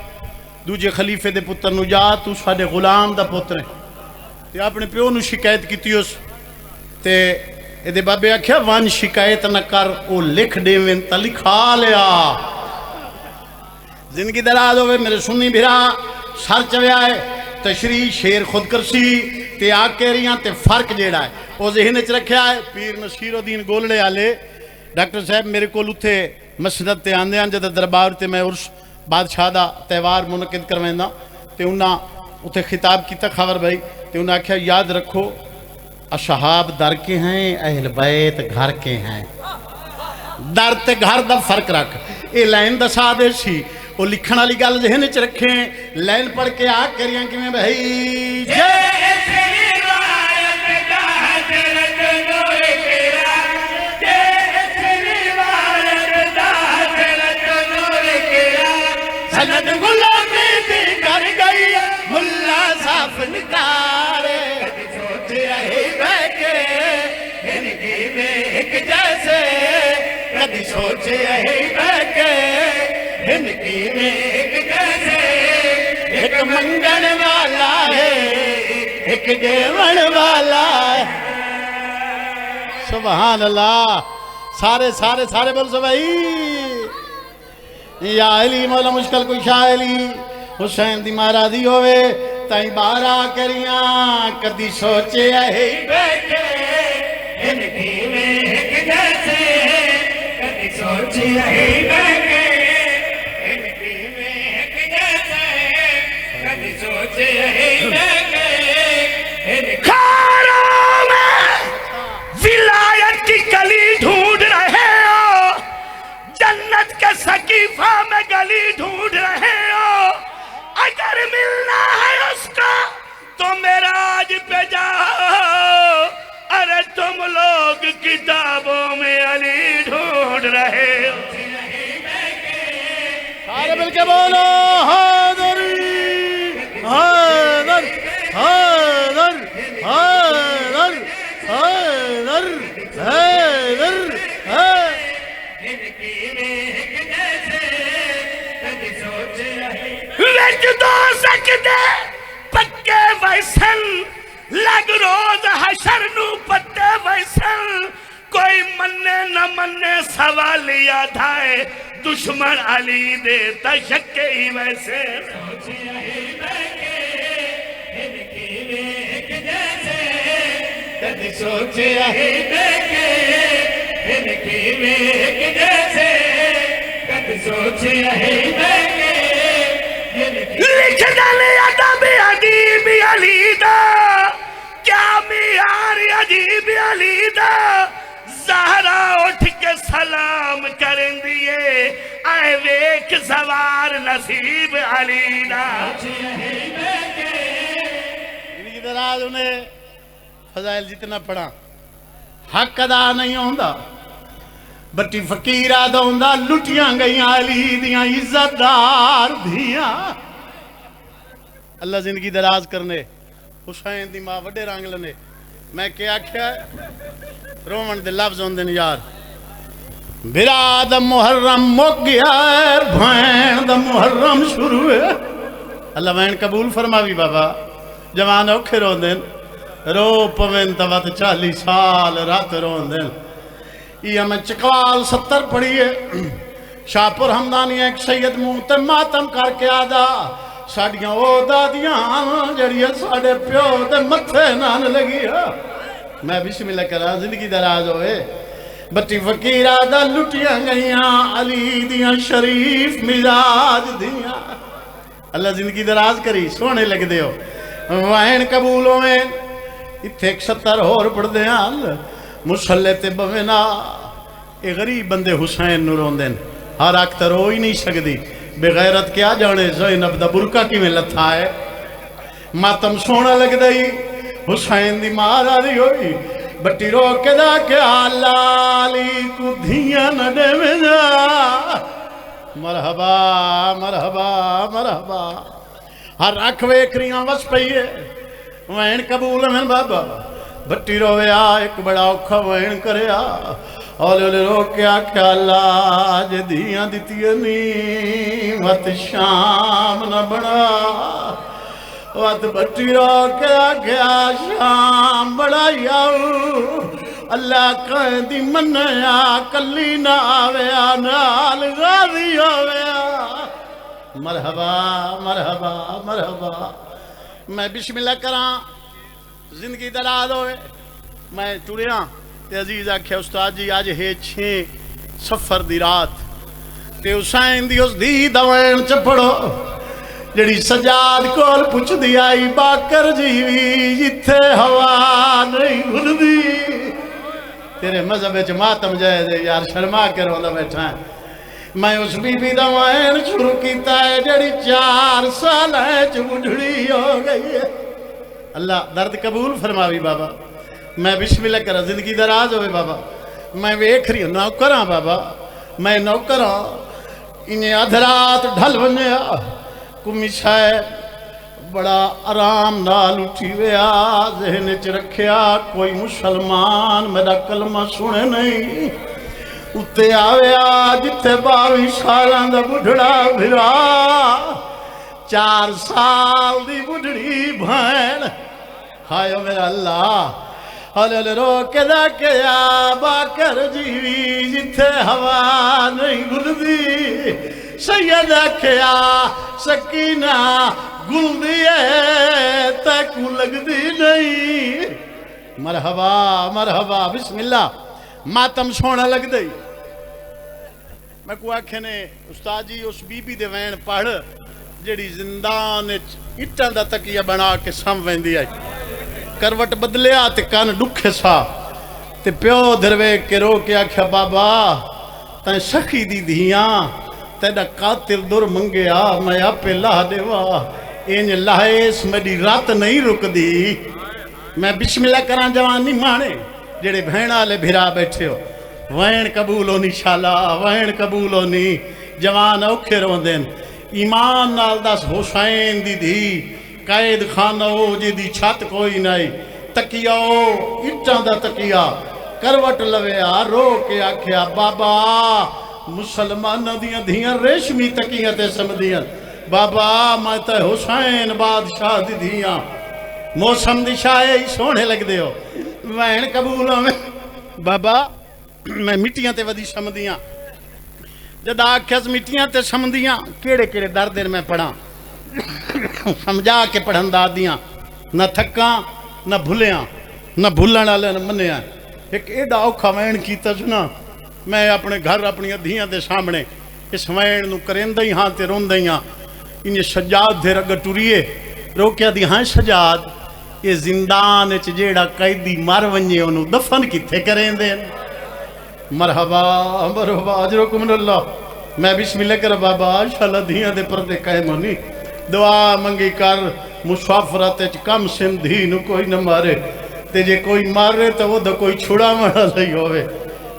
دوجے خلیفے دے پتر نو جا تو ساڑے غلام دا پتر ہے تے اپنے پیو نو شکایت کی تیوس تے دے بابے آکھیا وان شکایت نہ کر او لکھ دے وین تا لکھا لیا زندگی دراز ہوئے میرے سنی بھیرا سر چوے آئے تشریح شیر خود کرسی تے آکے رہیاں تے فرق جیڑا ہے وہ ذہن اچھ رکھے آئے پیر نصیر الدین گولڑے آلے ڈاکٹر صاحب میرے کو لتھے مسجد تے آندے آن جدہ دربار تے میں عرش بادشاہ دا تہوار منعقد کرویں دا تے انہاں اتھے خطاب کیتا خبر بھائی تے انہاں کہا یاد رکھو اصحاب در کے ہیں اہل بیت گھر کے ہیں در تے گھر دا فرق رکھ اے لائن دا سادے سی وہ لکھنا لی گال ذہن اچھ رکھیں لائن پڑھ کے آگ کریاں کہ میں بھائی سند غلامی دی کر گئی ملا صاف نکارے سوچ رہی بیٹھے زندگی میں ایک جیسے کبھی سوچ رہی بیٹھے زندگی میں ایک جیسے ایک منگن والا ہے ایک دیون والا ہے سبحان اللہ سارے سارے سارے بول سو بھائی یا علی مولا مشکل کوئی شاہ علی حسین دی مہاراجی ہوئے تائیں بارہ کریاں کدی سوچے ہے بیٹھے زندگی میں ایک جیسے کبھی سوچے ہے بیٹھے زندگی میں ایک جیسے کبھی سوچے ہے بیٹھے کھاروں میں ولایت کی گلی ڈھونڈ رہے ہو جنت کے سقیفہ میں گلی ڈھونڈ رہے ہو اگر ملنا ہے اس کا تو معراج پہ جاؤ ارے تم لوگ کتابوں میں علی ڈھونڈ رہے ہو سارے مل کے بولو حیدر حیدر حیدر حیدر حیدر حیدر ویج دو سکتے پکے ویسن لگ روز حشر نو پتے ویسن کوئی منے نہ منے سوال یاد آئے دشمن علی دے تشکے ہی ویسے سوچے ہی دیکھے زندگی میں ایک جیسے کبھی سوچے ہی دیکھے لکھ ڈالے ادب عجیب علی دا کیا معیار عجیب علی دا زہرا اٹھ کے سلام کریں دیئے آئے ویک سوار نصیب علی دا زندگی دراز انہیں فضائل جتنا پڑھا حق ادا نہیں ہوندہ بٹی فقیرہ دوندا لٹیاں گئیاں علی دیاں عزت دار دھیاں اللہ زندگی دراز کرنے حسین دی ماں وڈے رنگ لنے میں کیا کیا رومن دے لفظ ہوندے نے یار بھرا دا محرم مک گیا ہے بھین دا محرم شروع ہے اللہ بھین قبول فرماوی بابا جوان اوکھے رو دین رو پوین توات 40 سال رات رو دین یہ ہمیں چکوال 70 پڑھی ہے شاپور ہمدانی ایک سید موتے ماتم کر کے آدھا ساڑیاں او دادیاں جڑیاں ساڑے پیو دے متھے نان لگی ہے میں بسم اللہ کرا زندگی دراز ہوئے بٹی فقیرہ دا لٹیاں گئیاں علی دیاں شریف مزاج دیاں اللہ زندگی دراز کری سونے لگ دے ہو وائن قبول ہوئے اتھے 71 اور پڑھ دے آل مسلح تے بوینا اے غریب بندے حسین نورون دین ہر اکتر ہو ہی نہیں سکدی بے غیرت کیا جانے زینب دا برکہ کی میں لتھا ہے ماتم سونا لگ دئی حسین دی مارا دی ہوئی بٹی رو کے دا کیا لالی کو دھیاں نہ دے میں جا مرحبا مرحبا مرحبا ہر اکھ ویکریاں وس پئیے وین قبول میں بابا بٹی رویا ایک بڑا اوکھا وین کریا اولے رو کیا کیا لاج دھیاں دیتی نی وقت شام نہ بڑا وقت بٹی رو کیا کیا شام بڑا یاو اللہ کہیں دی منیا کلی نہ آویا نال غازی آویا مرحبا مرحبا مرحبا میں بسم اللہ کراں زندگی دراز ہوئے میں ٹوڑیاں تے عزیز آکھیا استاد جی آج ہے 6 سفر دی رات تے حسین دی اس دی دوائن چپڑو جڑی سجاد کول پوچھ دی آئی باکر جیوی جتھے ہوا نہیں گھل دی تیرے مذہب وچ ماتم جائے دے یار شرما کے روندا بیٹھا ہے میں اس بی بی دوائن شروع کیتا ہے جڑی 4 سال ہے بڑھڑی ہو گئی ہے اللہ درد قبول فرماوی بابا میں بسم اللہ کرا زندگی دراز ہوئے بابا میں ویکھ رہی ہوں نوکراں بابا میں نوکراں انہیں ادھرات ڈھل ونیا کمی صاحب بڑا آرام نال اٹھی ویا ذہن چ رکھیا کوئی مسلمان میرا کلمہ سنے نہیں اتے آویا جتے 22 سالاں دا بڑھڑا بھرا 4 سال دی بڑھڑی بھین ہائے میرا اللہ ہلے رو کے دا کیا باکر جیوی جتے ہوا نہیں گلدی سید کیا سکینہ گلدی ہے تیکو لگ دی نہیں مرحبا مرحبا بسم اللہ ماتم سونا لگ دی میں کو آکھے نے استاد جی اس بی بی دے وین پڑھ جڑی زندان اٹھاں دا تکیہ بنا کے سم ویندی آئی کروٹ بدلیا تے کان ڈکھے سا تے پیو دروے کے رو کے آکھیا بابا تائیں سخی دی دھیاں تیڑا قاتل در منگیا میں آپ لاہ دیوا این لاہیس میری رات نہیں رک دی میں بسم اللہ کران جوانی مانے جڑے بھینا لے بھرا بیٹھے ہو وین قبول ہونی شالا وین قبول ہونی جوان اوکھے رو دین ایمان نال دس حسین دی دی قید خانہ ہو جی دی چھت کوئی نہیں تکیہ ہو اٹھاں دا تکیہ کروٹ لویا رو کے آکھیا بابا مسلمان دیاں دیاں ریشمی تکیہ تے سمدیاں بابا میں تے حسین بادشاہ دی دیاں موسم دی شاہے ہی سونے لگ دے ہو وین قبول ہوں بابا میں مٹیاں تے ودی سمدیاں جد آکھیس مٹیاں تے سمدیاں کیڑے کیڑے دردر میں پڑھاں سمجھا کے پڑھن دا دیاں نہ تھکاں نہ بھولیاں نہ بھولن والے نہ منیاں ایک ایڈا اوکھا وین کیتا سنا میں اپنے گھر اپنی دھیاں دے سامنے اس وین نو کرین دئی ہاں تے رون دئی ہاں انہیں سجاد دے رگ ٹوریے روکیا دی ہاں سجاد یہ زندان اچ جیڑا قیدی مر ونجے انہوں دفن کتے کرین دے مرحبا مرحبا اجرکم من اللہ میں بسم اللہ کر بابا انشاءاللہ دھیاں دے پردے قائم ہونی دعا منگی کر مسافرت اچ کم سندھی نو کوئی نہ مارے تے جے کوئی مارے تو وہ دا کوئی چھڑا مارا لئی ہوئے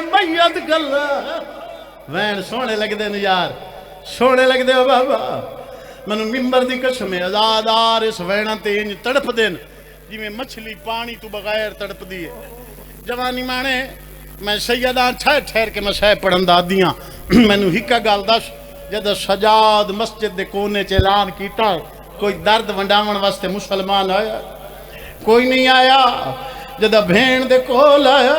تے میت گلا وین سونے لگ دے یار سونے لگ دے بابا منو ممبر دی قسم ہے آزادار اس وینا تے انج تڑپ دین جی میں مچھلی پانی تو بغیر تڑپ دیئے جوانی مانے میں سیدان ٹھہر کے میں سہ پڑھن دا دیاں مینو ہکا گال دس جد سجاد مسجد دے کونے چ اعلان کیتا کوئی درد ونڈاون واسطے مسلمان آیا کوئی نہیں آیا جد بھین دے کول آیا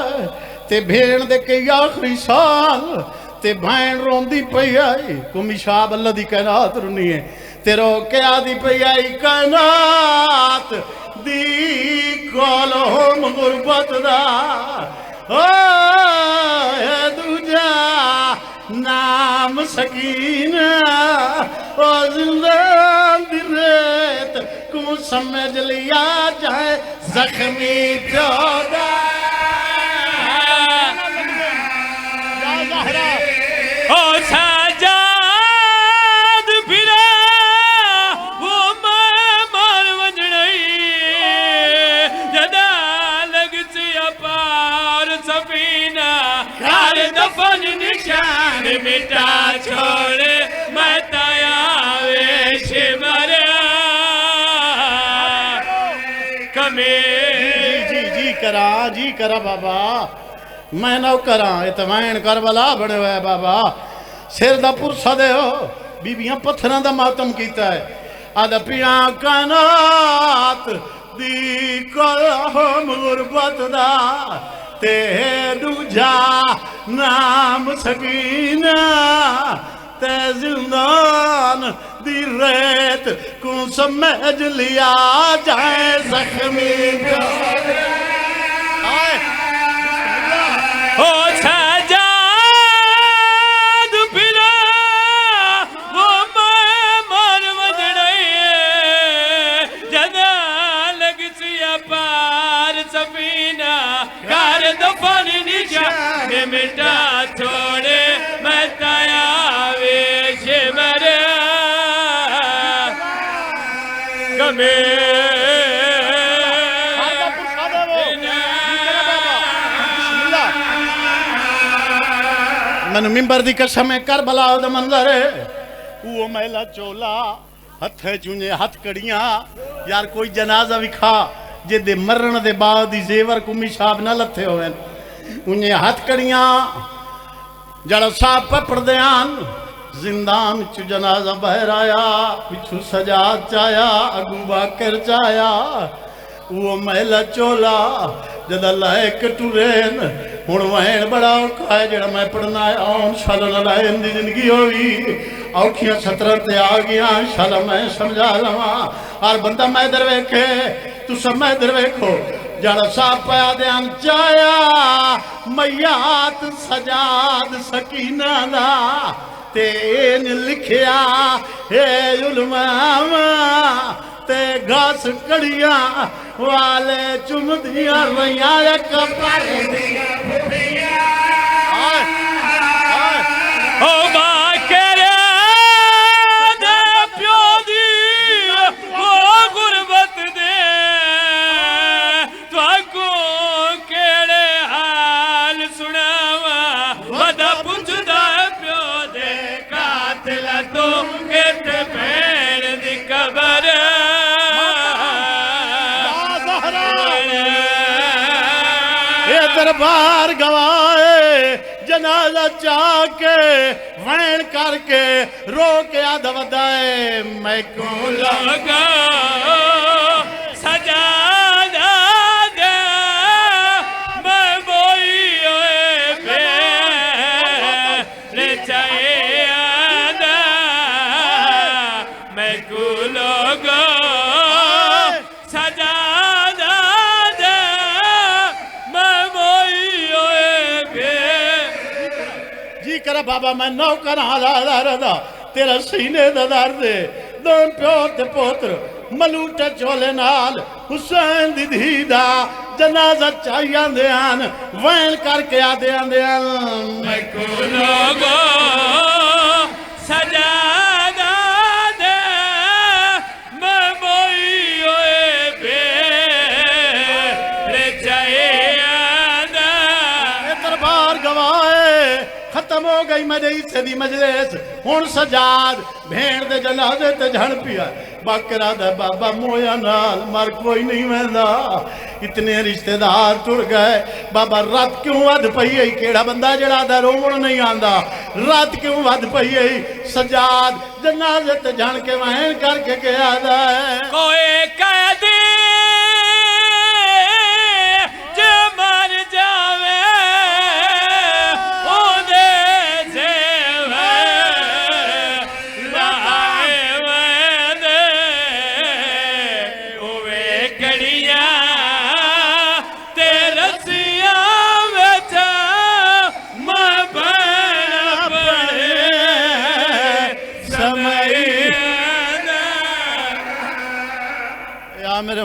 تے بھین دے کئی آخری سال تے بھین روندی پئی آئی کمی شاب اللہ دی کائنات رونی ہے تے رو کے آدھی پئی آئی کائنات دی کولہم غربت دا اے دوجا نام سکینہ او زندان دی ریت کو سمجھ لیا جائے زخمی جودا او سجاد پھرا وہ مار وجڑئی جدا لگ سیا پار سفینہ ہر دفن نشان مٹا چھوڑے میں تایا ویش مرا کمی جی کرا بابا میں نو کراں اتوائن کربلا بڑے ہوئے بابا سر دا پرسا دے ہو بیبیاں پتھران دا ماتم کیتا ہے آدھا پیاں کانات دی کلہم غربت دا تے دوجا نام سکینہ تے زندان دی ریت کو سمجھ لیا جائے زخمی او سجاد پھرا وہ مار وجڑئی جدا لگ سیا پار سفینہ کار دفن نشان مٹا چھوڑے میں تایا ویش مرا کمی من ممبر دی قسم کربلا دا منظر ہے وہ میلا چولا ہتھ چونجے ہتھ کڑیاں یار کوئی جنازہ بھی کھا جے دے مرن دے بعد دی زیور کمی شاب نہ لتھے ہوئے انہیں ہتھ کڑیاں جڑا صاحب پپڑ دیان زندان چو جنازہ بہر آیا پچھو سجاد چایا اگو باکر چایا وہ میلا چولا جدہ لائے کٹورین ہون وین بڑا اوکھا ہے جڑا میں پڑھنا ہے آن شاءاللہ لائن دی زندگی ہوئی اوکھیاں سترہ تے آگیاں انشاءاللہ میں سمجھا لما اور بندہ میں در ویکھے تو سب میں در ویکھو جڑا صاحب پیا دیان چایا میات سجاد سکینہ دا تین لکھیا اے علماء تے گھاس کڑیاں والے چمدیاں رویاں ایک پارے دیا بھوپیاں او باکر دے پیو دی او غربت دے تو کو کیڑے حال سناوا ودا پوچھ دا پیو دے قاتل تو کت پیر دی قبر دربار گوائے جنازہ چاہ کے وین کر کے رو کے آدھا ودائے میں کو لگا سجاد دے میں بوئی ہوئے پہ لے چاہے آدھا میں کو لگا سجاد دے میں بوئی ہوئے پہ جی کرا بابا میں نو کرا رہا تیرا سینے دا درد دون پیو تے پوتر ملوٹے چولے نال حسین دی دھیدہ جنازہ چاہیاں دیان وین کر کے آدیاں دیان میں کو لوگو سجاد دے میں بوئی ہوئے پہ لے چاہے آدھا دربار گواہ ختم ہو گئی میرے حصے دی مجلس ہن سجاد بھیڑ دے جنازے تے جھڑ پیا باکرا دا بابا مویا نال مر کوئی نہیں ویندا اتنے رشتہ دار ٹر گئے بابا رات کیوں ود پئی ہے کیڑا بندہ جڑا دا روون نہیں آندا رات کیوں ود پئی ہے سجاد جنازے تے جھڑ کے وہن کر کے گیا دا ہے کوئی قیدی جو مر جاوے میرے